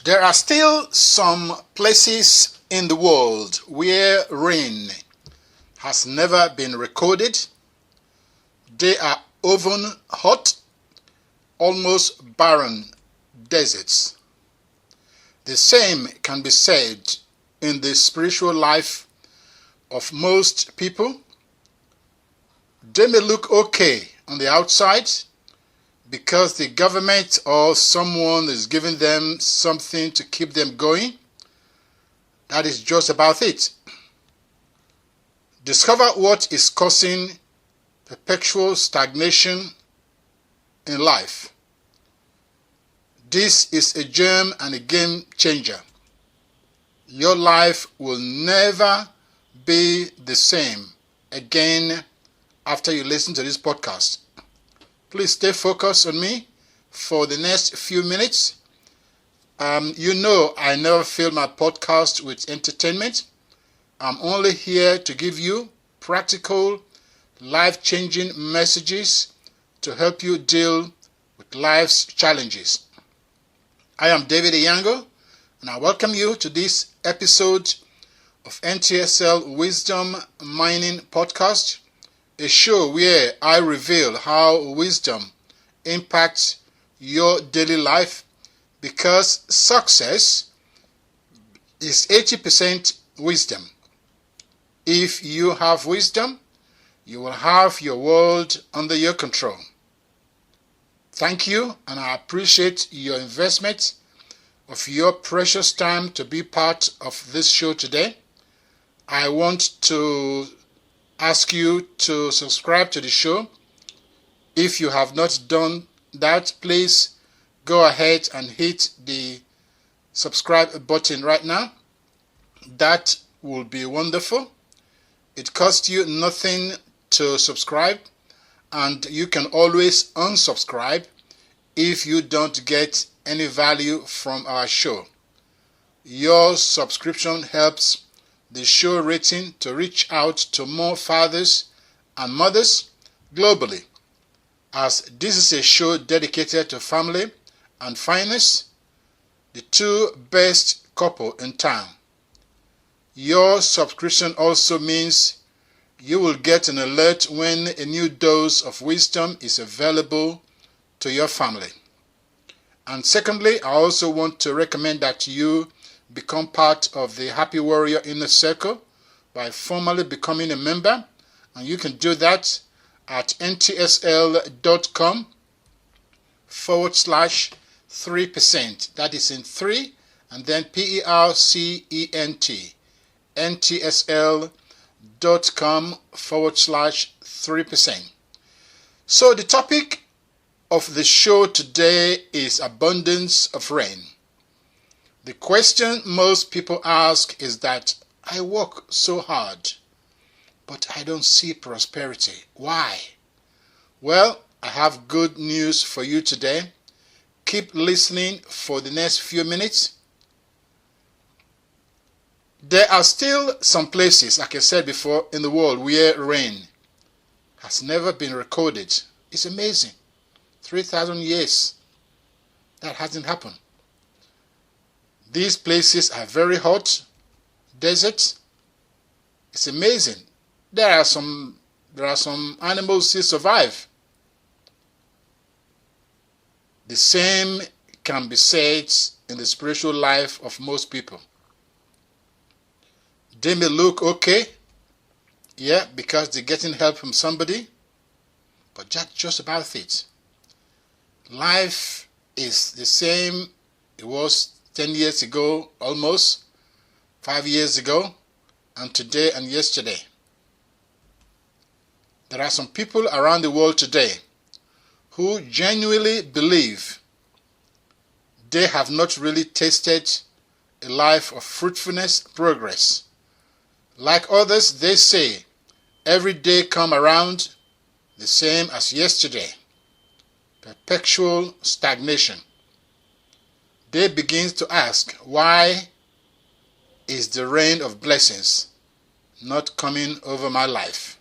There are still some places in the world where rain has never been recorded. They are oven hot, almost barren deserts. The same can be said in the spiritual life of most people. They may look okay on the outside because the government or someone is giving them something to keep them going. That is just about it. Discover what is causing perpetual stagnation in life. This is a germ and a game changer. Your life will never be the same again after you listen to this podcast. Please stay focused on me for the next few minutes. You know I never fill my podcast with entertainment. I'm only here to give you practical, life-changing messages to help you deal with life's challenges. I am David Eyiangho, and I welcome you to this episode of NTSL Wisdom Mining Podcast, a show where I reveal how wisdom impacts your daily life, because success is 80% wisdom. If you have wisdom, you will have your world under your control. Thank you, and I appreciate your investment of your precious time to be part of this show today. I want to ask you to subscribe to the show. If you have not done that, please go ahead and hit the subscribe button right now. That will be wonderful. It costs you nothing to subscribe, and you can always unsubscribe if you don't get any value from our show. Your subscription helps the show rating to reach out to more fathers and mothers globally, as this is a show dedicated to family and finance, the two best couple in town. Your subscription also means you will get an alert when a new dose of wisdom is available to your family. And secondly, I also want to recommend that you become part of the Happy Warrior Inner Circle by formally becoming a member. And you can do that at ntsl.com/3%. That is in 3 and then PERCENT. ntsl.com/3%. So the topic of the show today is abundance of rain. The question most people ask is that I work so hard, but I don't see prosperity. Why? Well, I have good news for you today. Keep listening for the next few minutes. There are still some places, like I said before, in the world where rain has never been recorded. It's amazing. 3,000 years that hasn't happened. These places are very hot, deserts. It's amazing. There are some animals still survive. The same can be said in the spiritual life of most people. They may look okay, because they're getting help from somebody, but that's just about it. Life is the same it was 10 years ago, almost 5 years ago, and today and yesterday. There are some people around the world today who genuinely believe they have not really tasted a life of fruitfulness, progress. Like others, they say, every day come around the same as yesterday. Perpetual stagnation. They begin to ask, why is the rain of blessings not coming over my life?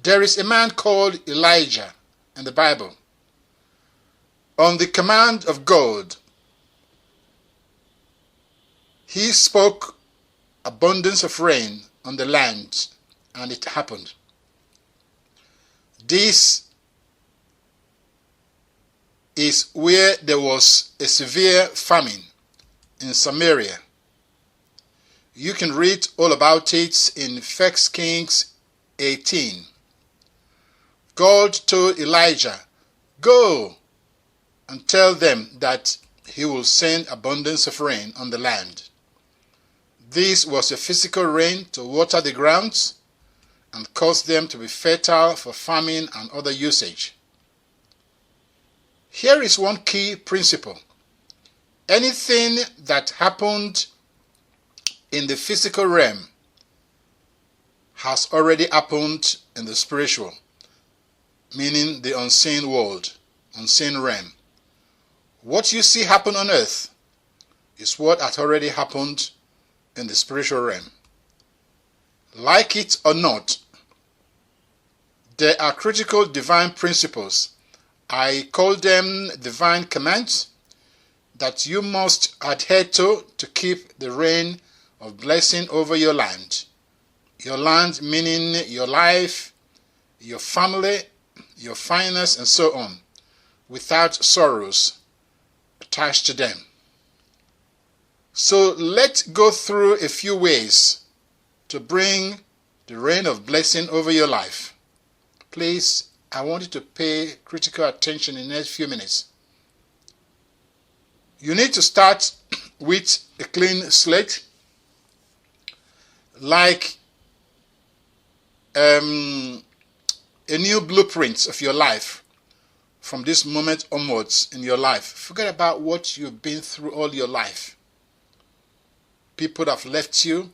There is a man called Elijah in the Bible. On the command of God, he spoke abundance of rain on the land, and it happened. This is where there was a severe famine in Samaria. You can read all about it in 1 Kings 18. God told Elijah, "Go and tell them that he will send abundance of rain on the land." This was a physical rain to water the grounds and cause them to be fertile for farming and other usage. Here is one key principle. Anything that happened in the physical realm has already happened in the spiritual, meaning the unseen world, unseen realm. What you see happen on earth is what had already happened in the spiritual realm. Like it or not, there are critical divine principles. I call them divine commands that you must adhere to keep the rain of blessing over your land. Your land meaning your life, your family, your finance, and so on, without sorrows attached to them. So let's go through a few ways to bring the rain of blessing over your life. Please, I want you to pay critical attention in the next few minutes. You need to start with a clean slate, like a new blueprint of your life from this moment onwards in your life. Forget about what you've been through all your life. People have left you,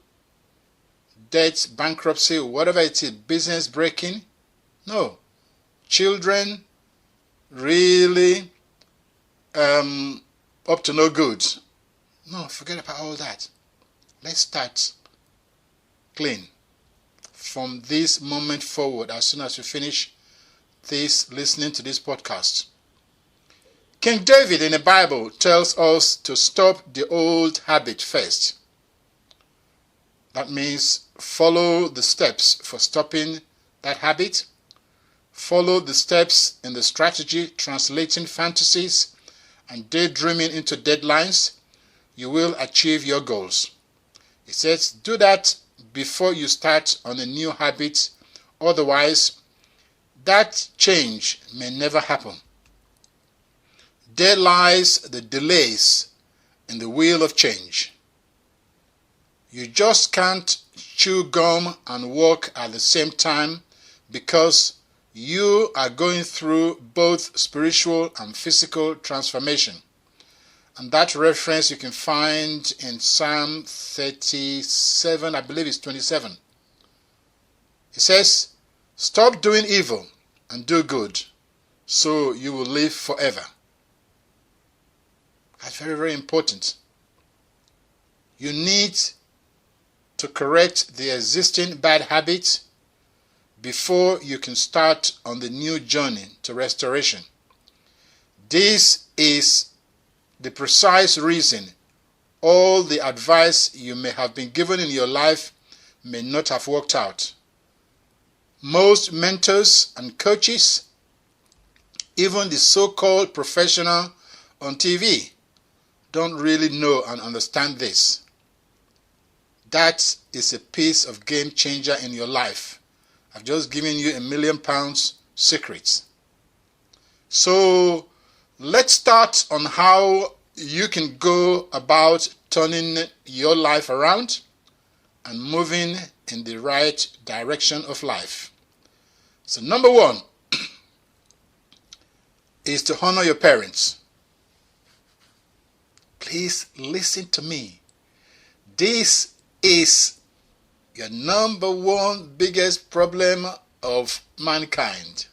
debt, bankruptcy, whatever it is, business breaking. No. Children really up to no good. No, forget about all that. Let's start clean from this moment forward as soon as you finish this, listening to this podcast. King David in the Bible tells us to stop the old habit first. That means follow the steps for stopping that habit. Follow the steps in the strategy translating fantasies and daydreaming into deadlines. You will achieve your goals. It says do that before you start on a new habit. Otherwise, that change may never happen. There lies the delays in the wheel of change. You just can't chew gum and walk at the same time because you are going through both spiritual and physical transformation. And that reference you can find in Psalm 37, I believe it's 27. It says, "Stop doing evil and do good, so you will live forever." That's very, very important. You need to correct the existing bad habits before you can start on the new journey to restoration. This is the precise reason all the advice you may have been given in your life may not have worked out. Most mentors and coaches, even the so-called professional on TV, don't really know and understand this. That is a piece of game changer in your life. I've just given you £1 million secrets. So let's start on how you can go about turning your life around and moving in the right direction of life. So number one is to honor your parents. Please listen to me. This is your number one biggest problem of mankind.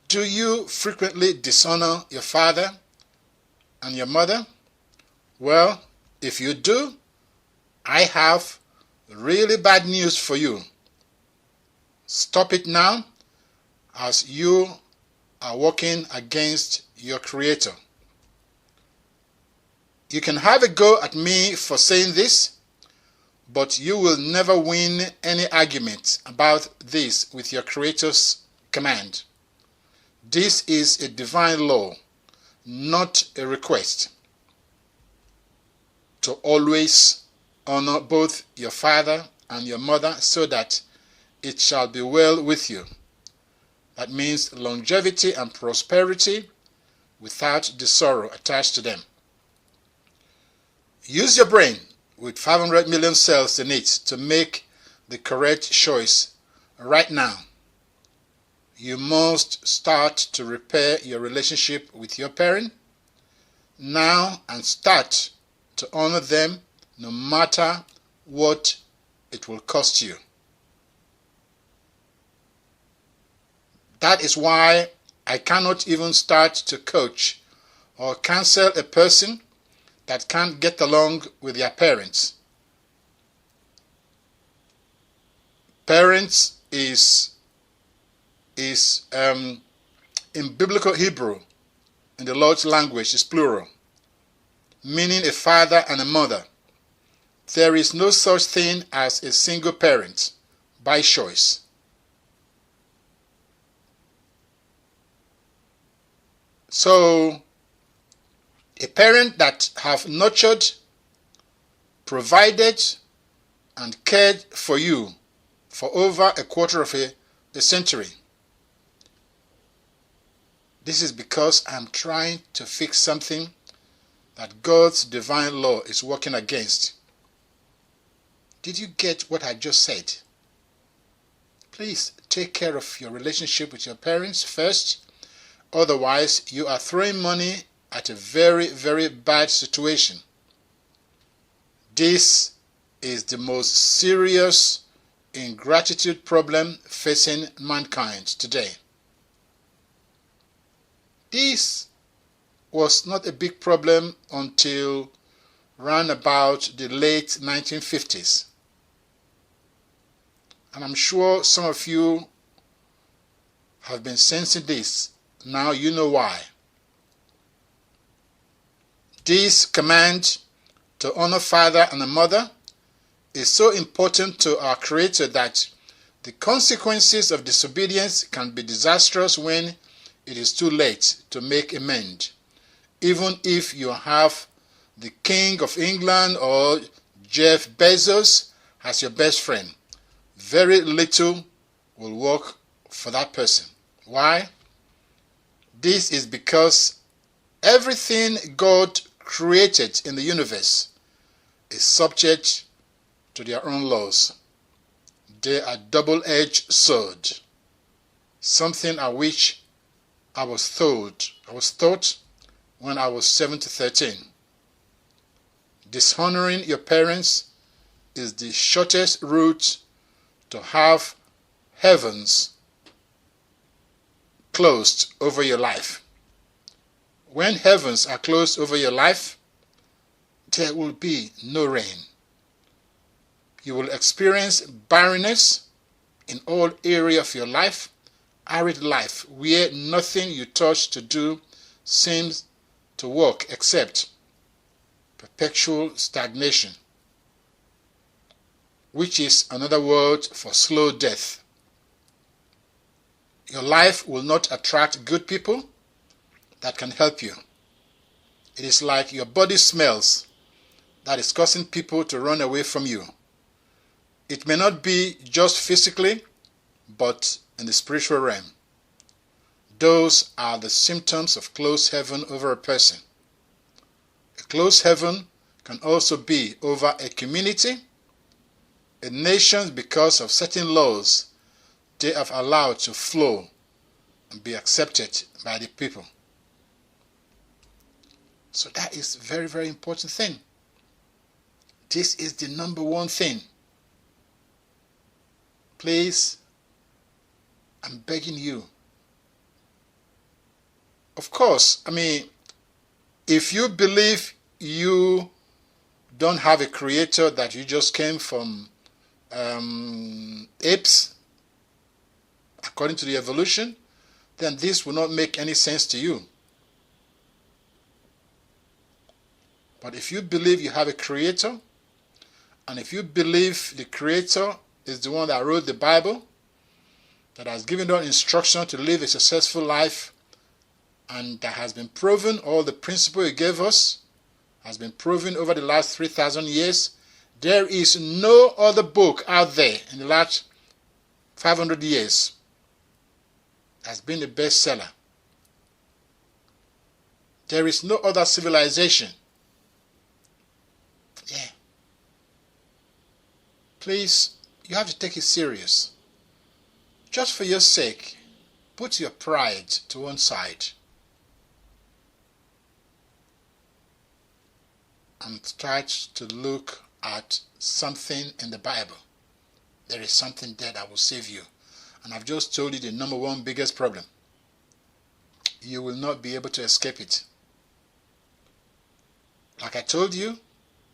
Do you frequently dishonor your father and your mother? Well, if you do, I have really bad news for you. Stop it now as you are working against your Creator. You can have a go at me for saying this, but you will never win any argument about this with your Creator's command. This is a divine law, not a request. To always honor both your father and your mother so that it shall be well with you. That means longevity and prosperity without the sorrow attached to them. Use your brain with 500 million cells in it to make the correct choice right now. You must start to repair your relationship with your parent now and start to honor them no matter what it will cost you. That is why I cannot even start to coach or counsel a person that can't get along with their parents. Parents is in biblical Hebrew, in the Lord's language, is plural, meaning a father and a mother. There is no such thing as a single parent by choice. So, a parent that have nurtured, provided, and cared for you for over a quarter of a century. This is because I'm trying to fix something that God's divine law is working against. Did you get what I just said? Please take care of your relationship with your parents first. Otherwise, you are throwing money at a very, very bad situation. This is the most serious ingratitude problem facing mankind today. This was not a big problem until round about the late 1950s. And I'm sure some of you have been sensing this. Now you know why. This command to honor father and mother is so important to our Creator that the consequences of disobedience can be disastrous when it is too late to make amends. Even if you have the King of England or Jeff Bezos as your best friend, very little will work for that person. Why? This is because everything God created in the universe is subject to their own laws. They are double-edged sword, something at which I was taught when I was 7 to 13. Dishonoring your parents is the shortest route to have heavens closed over your life. When heavens are closed over your life, there will be no rain. You will experience barrenness in all areas of your life, arid life, where nothing you touch to do seems to work except perpetual stagnation, which is another word for slow death. Your life will not attract good people that can help you. It is like your body smells that is causing people to run away from you. It may not be just physically, but in the spiritual realm. Those are the symptoms of closed heaven over a person. A closed heaven can also be over a community, a nation, because of certain laws they have allowed to flow and be accepted by the people. So that is a very, very important thing. This is the number one thing. Please, I'm begging you. Of course, if you believe you don't have a creator, that you just came from apes, according to the evolution, then this will not make any sense to you. But if you believe you have a creator, and if you believe the creator is the one that wrote the Bible, that has given us instruction to live a successful life, and that has been proven, all the principle he gave us has been proven over the last 3,000 years. There is no other book out there in the last 500 years that's been a bestseller. There is no other civilization. Yeah. Please, you have to take it serious. Just for your sake, put your pride to one side and start to look at something in the Bible. There is something there that will save you. And I've just told you the number one biggest problem. You will not be able to escape it. Like I told you,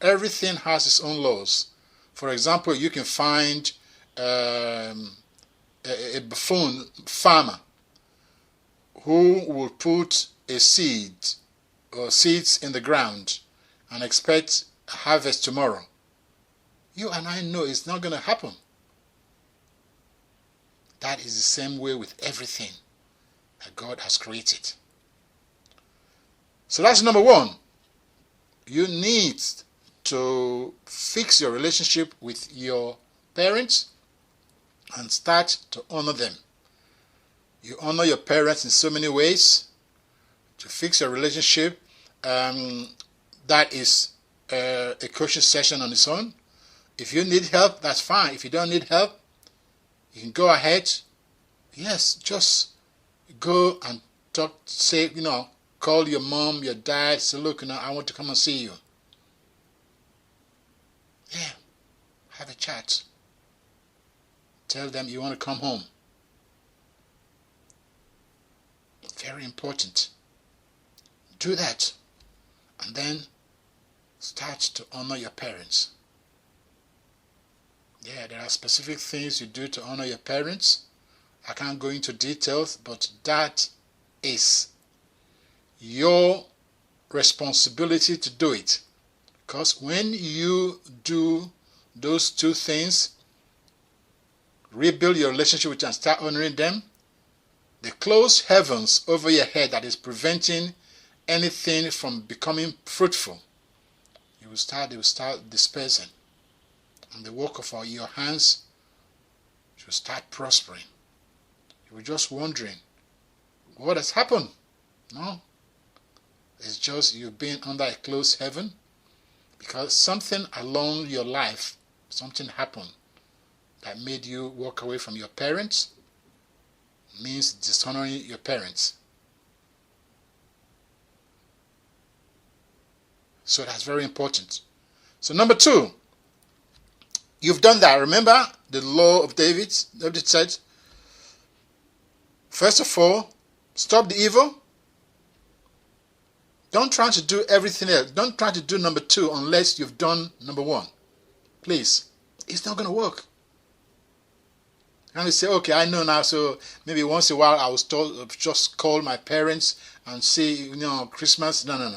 everything has its own laws. For example, you can find a buffoon farmer who will put a seed or seeds in the ground and expect a harvest tomorrow. You and I know it's not going to happen. That is the same way with everything that God has created. So that's number one. You need to fix your relationship with your parents and start to honor them. You honor your parents in so many ways. To fix your relationship, that is a coaching session on its own. If you need help, that's fine. If you don't need help, you can go ahead. Yes, just go and talk, say, call your mom, your dad, say, look, I want to come and see you. Yeah, have a chat. Tell them you want to come home. Very important. Do that. And then start to honor your parents. Yeah, there are specific things you do to honor your parents. I can't go into details, but that is your responsibility to do it. Because when you do those two things, rebuild your relationship with them and start honoring them, the closed heavens over your head that is preventing anything from becoming fruitful, they will start dispersing. And the work of your hands should start prospering. You were just wondering, what has happened? No. It's just you've been under a closed heaven because something along your life, something happened that made you walk away from your parents. It means dishonoring your parents. So that's very important. So number two, you've done that. Remember the law of David? David said, first of all, stop the evil. Don't try to do everything else. Don't try to do number two unless you've done number one. Please. It's not going to work. And you say, okay, I know now, so maybe once in a while I will just call my parents and say, Christmas. No.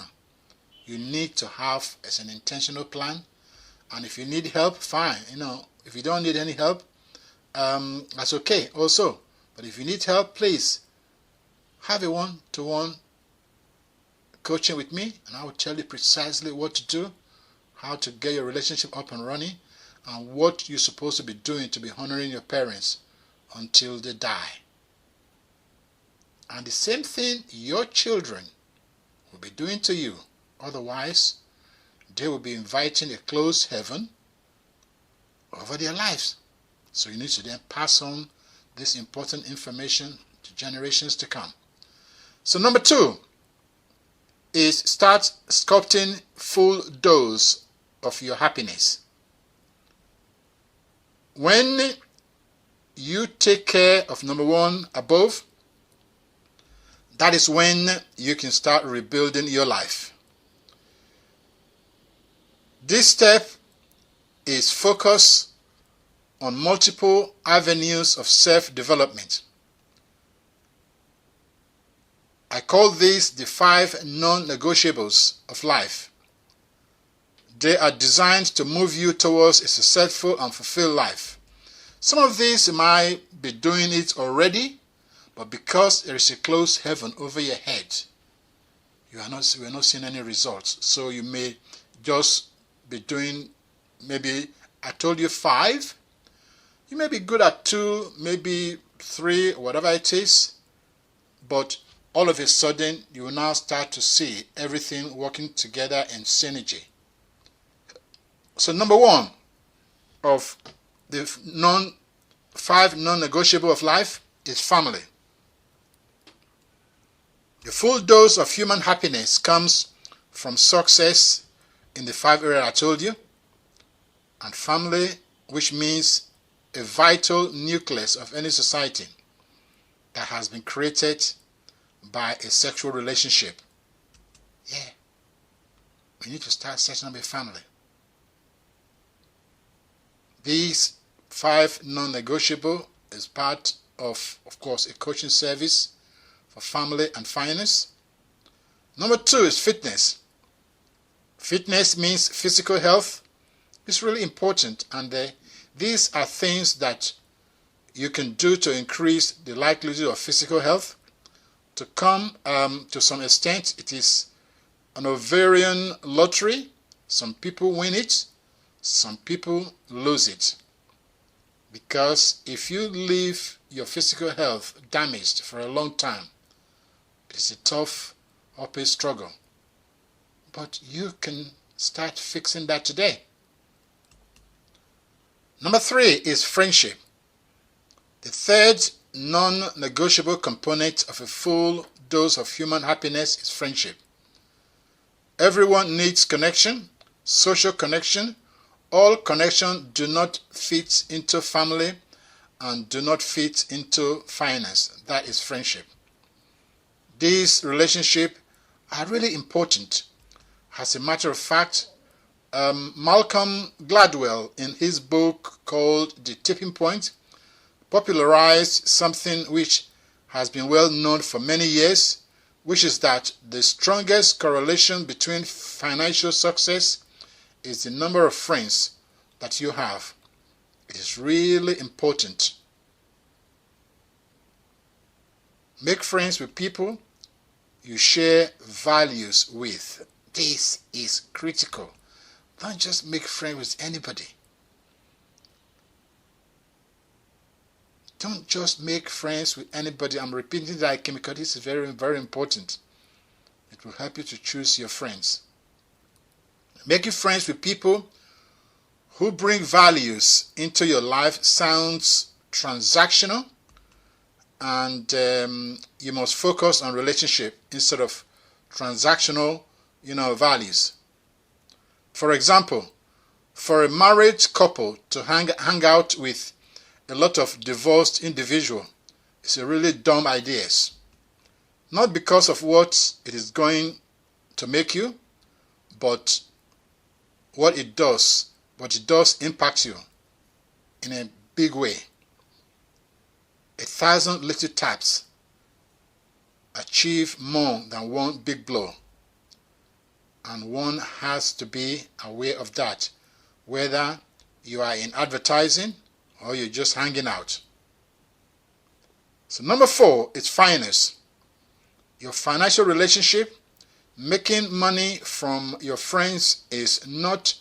You need to have as an intentional plan. And if you need help, fine. If you don't need any help, that's okay also. But if you need help, please have a one-to-one coaching with me, and I will tell you precisely what to do, how to get your relationship up and running, and what you're supposed to be doing to be honoring your parents until they die. And the same thing your children will be doing to you. Otherwise, they will be inviting a closed heaven over their lives. So you need to then pass on this important information to generations to come. So number two is start sculpting full dose of your happiness. When you take care of number one above, that is when you can start rebuilding your life. This step is focused on multiple avenues of self-development. I call these the 5 non-negotiables of life. They are designed to move you towards a successful and fulfilled life. Some of these you might be doing it already, but because there is a closed heaven over your head, we are not seeing any results. So you may just be doing, maybe I told you 5. You may be good at 2, maybe 3, whatever it is, but all of a sudden you will now start to see everything working together in synergy. So number 1 of the 5 non-negotiable of life is family. The full dose of human happiness comes from success in the 5 areas I told you, and family, which means a vital nucleus of any society that has been created by a sexual relationship. Yeah, we need to start setting up a family. These 5 non-negotiable is part of course, a coaching service for family and finance. Number 2 is fitness. Fitness means physical health. It's really important, and these are things that you can do to increase the likelihood of physical health. To some extent, it is an ovarian lottery. Some people win it, some people lose it. Because if you leave your physical health damaged for a long time, it's a tough uphill struggle. But you can start fixing that today. Number 3 is friendship. The 3rd non-negotiable component of a full dose of human happiness is friendship. Everyone needs connection, social connection. All connection do not fit into family and do not fit into finance. That is friendship. These relationships are really important. As a matter of fact, Malcolm Gladwell, in his book called The Tipping Point, popularized something which has been well known for many years, which is that the strongest correlation between financial success is the number of friends that you have. It is really important. Make friends with people you share values with. This is critical. Don't just make friends with anybody. Don't just make friends with anybody. I'm repeating that again because this is very, very important. It will help you to choose your friends. Making friends with people who bring values into your life sounds transactional, and you must focus on relationship instead of transactional, values. For example, for a married couple to hang out with a lot of divorced individuals is a really dumb idea. Not because of what it is going to make you, but what it does. But it does impact you in a big way. 1,000 little taps achieve more than one big blow. And one has to be aware of that, whether you are in advertising or you're just hanging out. So number 4 is finance. Your financial relationship, making money from your friends is not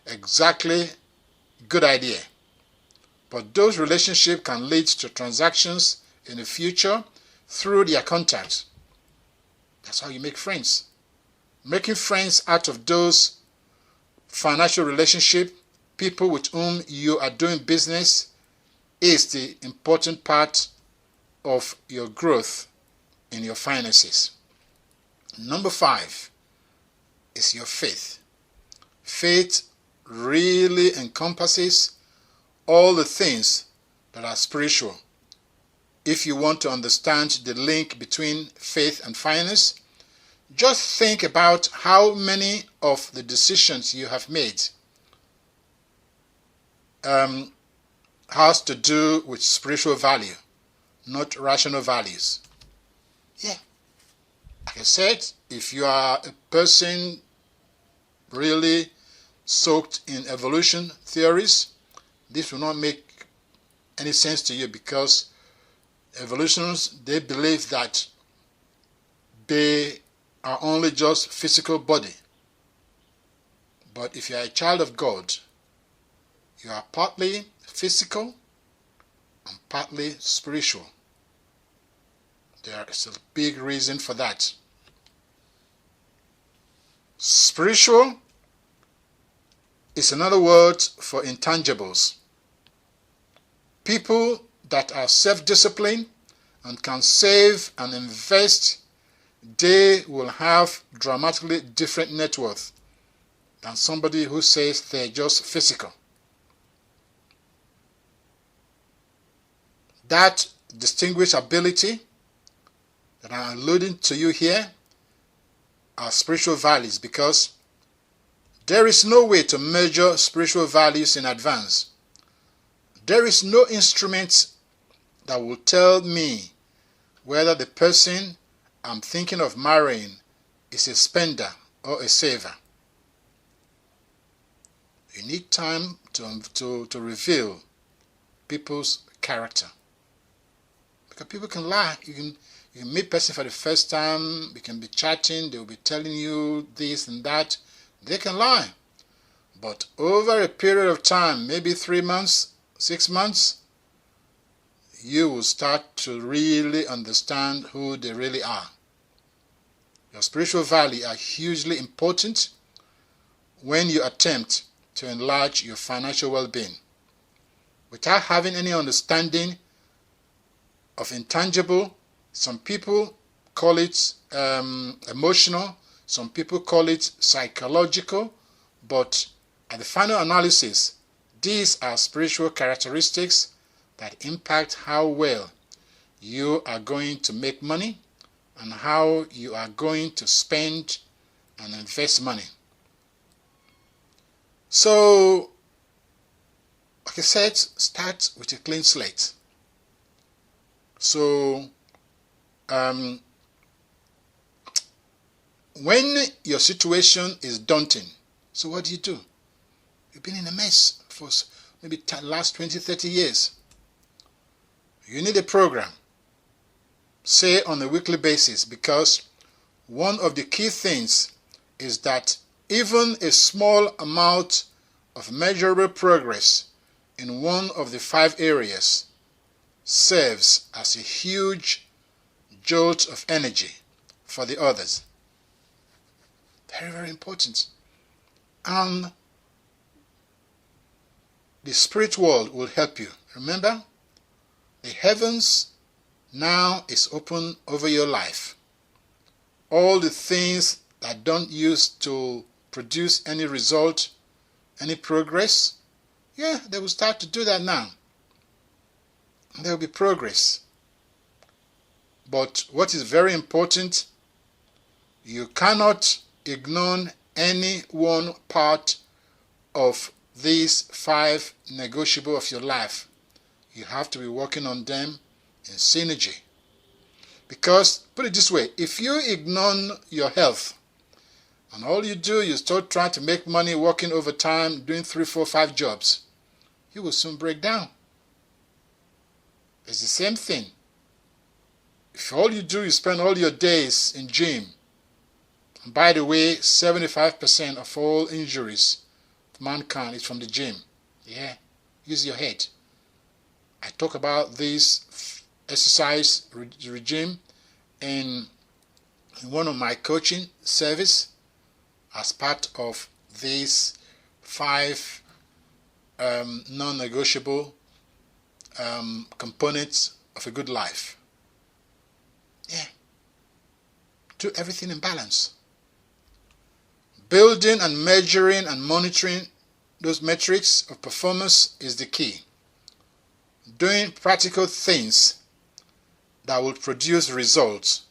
exactly a good idea. But those relationships can lead to transactions in the future through their contacts. That's how you make friends. Making friends out of those financial relationships, people with whom you are doing business, is the important part of your growth in your finances. Number 5 is your faith. Faith really encompasses all the things that are spiritual. If you want to understand the link between faith and finance, just think about how many of the decisions you have made has to do with spiritual value, not rational values. Yeah. Like I said, if you are a person really soaked in evolution theories, this will not make any sense to you, because evolutionists, they believe that they are only just physical body. But if you are a child of God, you are partly physical and partly spiritual. There is a big reason for that. Spiritual is another word for intangibles. People that are self-disciplined and can save and invest, they will have dramatically different net worth than somebody who says they're just physical. That distinguished ability that I'm alluding to you here are spiritual values, because there is no way to measure spiritual values in advance. There is no instrument that will tell me whether the person I'm thinking of marrying is a spender or a saver. You need time to reveal people's character. Because people can lie. You can meet a person for the first time, you can be chatting, they will be telling you this and that. They can lie. But over a period of time, maybe 3 months, 6 months, you will start to really understand who they really are. Your spiritual values are hugely important when you attempt to enlarge your financial well-being. Without having any understanding of intangible, some people call it emotional, some people call it psychological, but at the final analysis, these are spiritual characteristics that impact how well you are going to make money and how you are going to spend and invest money. So, like I said, start with a clean slate. So, when your situation is daunting, so what do? You've been in a mess for maybe the last 20, 30 years. You need a program, say on a weekly basis, because one of the key things is that even a small amount of measurable progress in one of the 5 areas serves as a huge jolt of energy for the others. Very, very important. And the spirit world will help you. Remember, the heavens now is open over your life. All the things that don't used to produce any result, any progress, yeah, they will start to do that now. There will be progress. But what is very important, you cannot ignore any one part of these 5 negotiable of your life. You have to be working on them in synergy. Because, put it this way, if you ignore your health and all you do is start trying to make money working overtime, doing 3, 4, 5 jobs, you will soon break down. It's the same thing. If all you do is spend all your days in gym, and by the way, 75% of all injuries of mankind is from the gym. Yeah, use your head. I talk about this exercise regime in one of my coaching service as part of these 5 non-negotiable components of a good life. Yeah. Do everything in balance. Building and measuring and monitoring those metrics of performance is the key. Doing practical things that will produce results.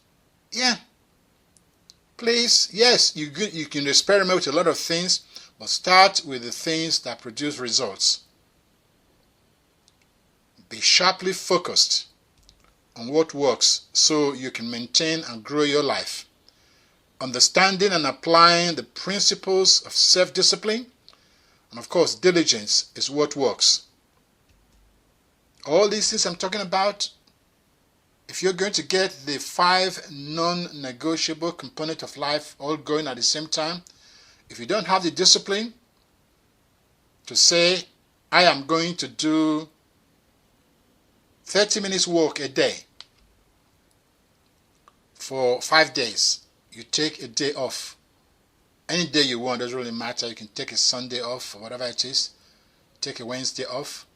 Yeah. Please, yes, you can experiment with a lot of things, but start with the things that produce results. Be sharply focused on what works so you can maintain and grow your life. understanding and applying the principles of self-discipline, and of course, diligence is what works. All these things I'm talking about, if you're going to get the 5 non-negotiable components of life all going at the same time, if you don't have the discipline to say, I am going to do 30 minutes walk a day for 5 days, you take a day off. Any day you want, doesn't really matter. You can take a Sunday off or whatever it is. Take a Wednesday off.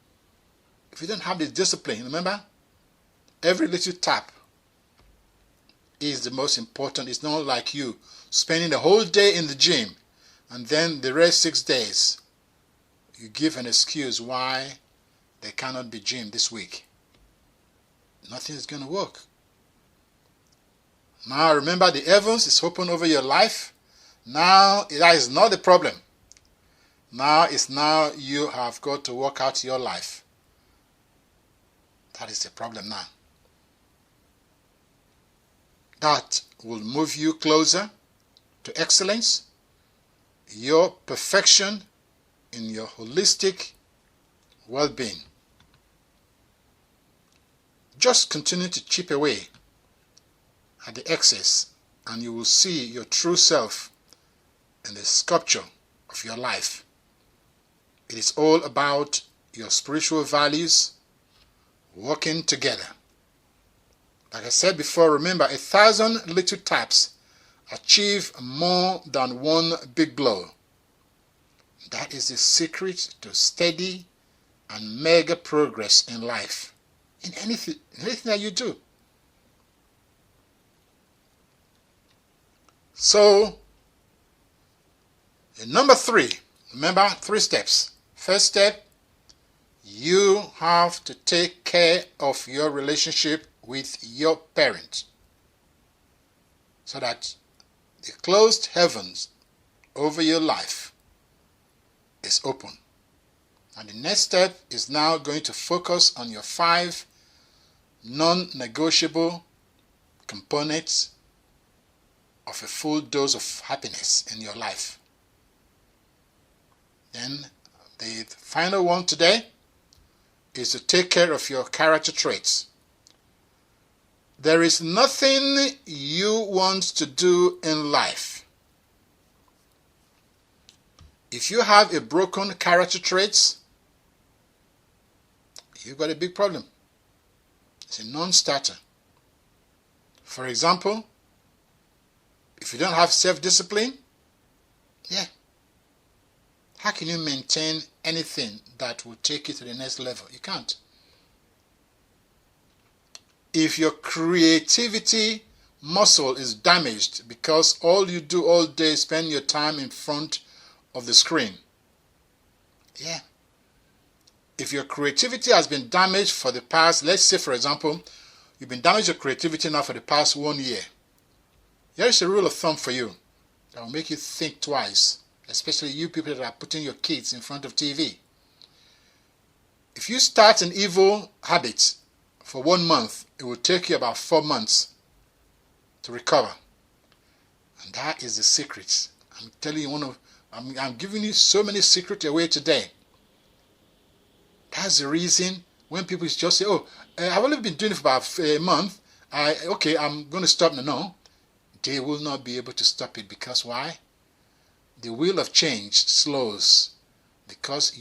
If you don't have the discipline, remember, every little tap is the most important. It's not like you spending the whole day in the gym and then the rest 6 days you give an excuse why there cannot be gym this week. Nothing is going to work. Now remember, the heavens is open over your life. Now that is not the problem. Now you have got to work out your life. That is the problem now. That will move you closer to excellence, your perfection in your holistic well-being. Just continue to chip away at the excess, and you will see your true self in the sculpture of your life. It is all about your spiritual values working together. Like I said before, remember, 1,000 little taps achieve more than one big blow. That is the secret to steady and mega progress in life, in anything that you do. So, number 3, remember 3 steps. First step, you have to take care of your relationship with your parent so that the closed heavens over your life is open. And the next step is now going to focus on your 5 non-negotiable components of a full dose of happiness in your life. Then the final one today is to take care of your character traits. There is nothing you want to do in life. If you have a broken character traits, you've got a big problem. It's a non-starter. For example, if you don't have self-discipline, how can you maintain anything that will take you to the next level? You can't. If your creativity muscle is damaged because all you do all day is spend your time in front of the screen, if your creativity has been damaged for the past, let's say for example, you've been damaged your creativity now for the past 1 year, here is a rule of thumb for you that will make you think twice, especially you people that are putting your kids in front of TV. If you start an evil habit for 1 month, it will take you about 4 months to recover. And that is the secret. I'm telling you, I'm giving you so many secrets away today. That's the reason when people just say, I've only been doing it for about a month, I'm going to stop now. No, they will not be able to stop it. Because why? The wheel of change slows. Because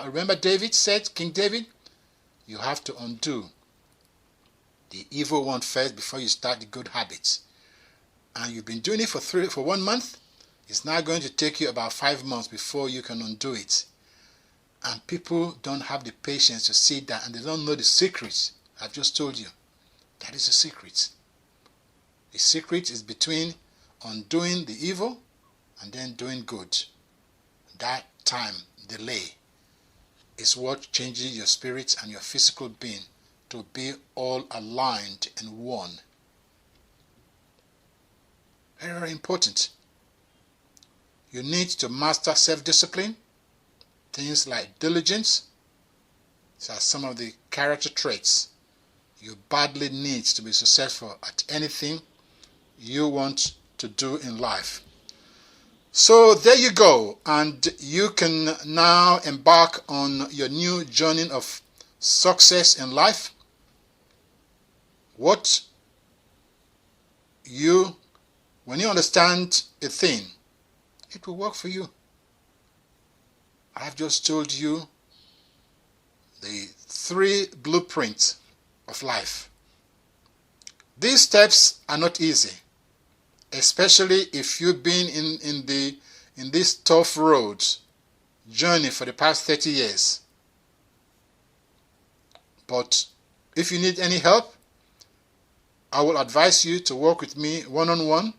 remember David said, King David, you have to undo the evil one first before you start the good habits. And you've been doing it for 1 month. It's now going to take you about 5 months before you can undo it. And people don't have the patience to see that, and they don't know the secrets I've just told you. That is the secret. The secret is between undoing the evil and then doing good. That time delay is what changes your spirit and your physical being to be all aligned in one. Very, very important. You need to master self-discipline. Things like diligence. These are some of the character traits you badly need to be successful at anything you want to do in life. So there you go, and you can now embark on your new journey of success in life. When you understand a thing, it will work for you. I've just told you the 3 blueprints of life. These steps are not easy, especially if you've been in this tough road journey for the past 30 years. But if you need any help, I will advise you to work with me one-on-one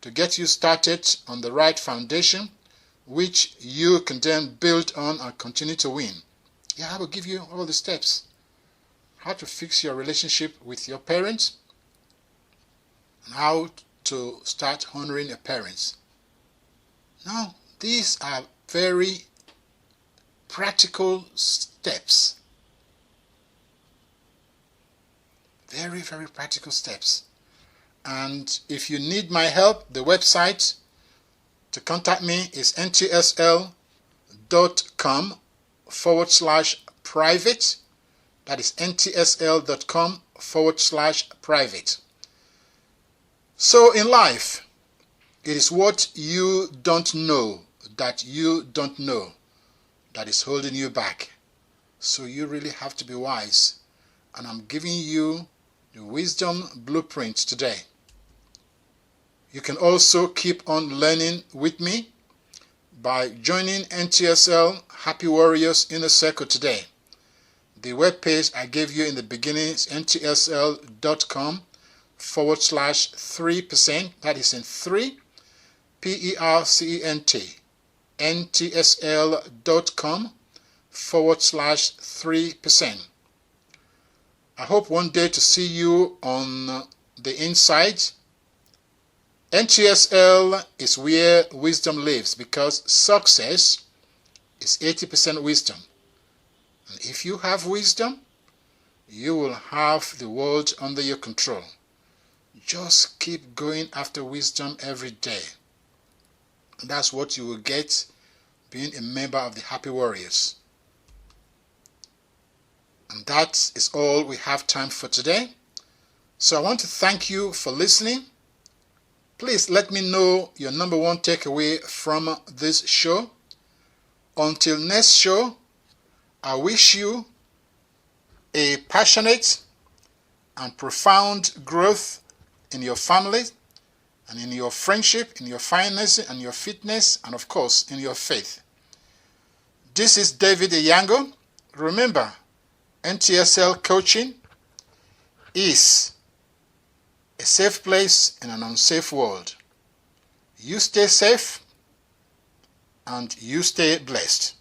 to get you started on the right foundation, which you can then build on and continue to win. Yeah, I will give you all the steps. How to fix your relationship with your parents, and how to start honoring your parents. Now, these are very practical steps. Very, very practical steps. And if you need my help, the website to contact me is ntsl.com/private. That is ntsl.com/private. So in life, it is what you don't know that is holding you back. So you really have to be wise. And I'm giving you the wisdom blueprint today. You can also keep on learning with me by joining NTSL Happy Warriors Inner Circle today. The webpage I gave you in the beginning is ntsl.com/3%. That is in 3, PERCENT. ntsl.com/3%. I hope one day to see you on the inside. NTSL is where wisdom lives, because success is 80% wisdom. And if you have wisdom, you will have the world under your control. Just keep going after wisdom every day. And that's what you will get being a member of the Happy Warriors. And that is all we have time for today. So I want to thank you for listening. Please let me know your number 1 takeaway from this show. Until next show, I wish you a passionate and profound growth in your family and in your friendship, in your finances and your fitness, and of course in your faith. This is David Eyiangho. Remember, NTSL coaching is a safe place in an unsafe world. You stay safe and you stay blessed.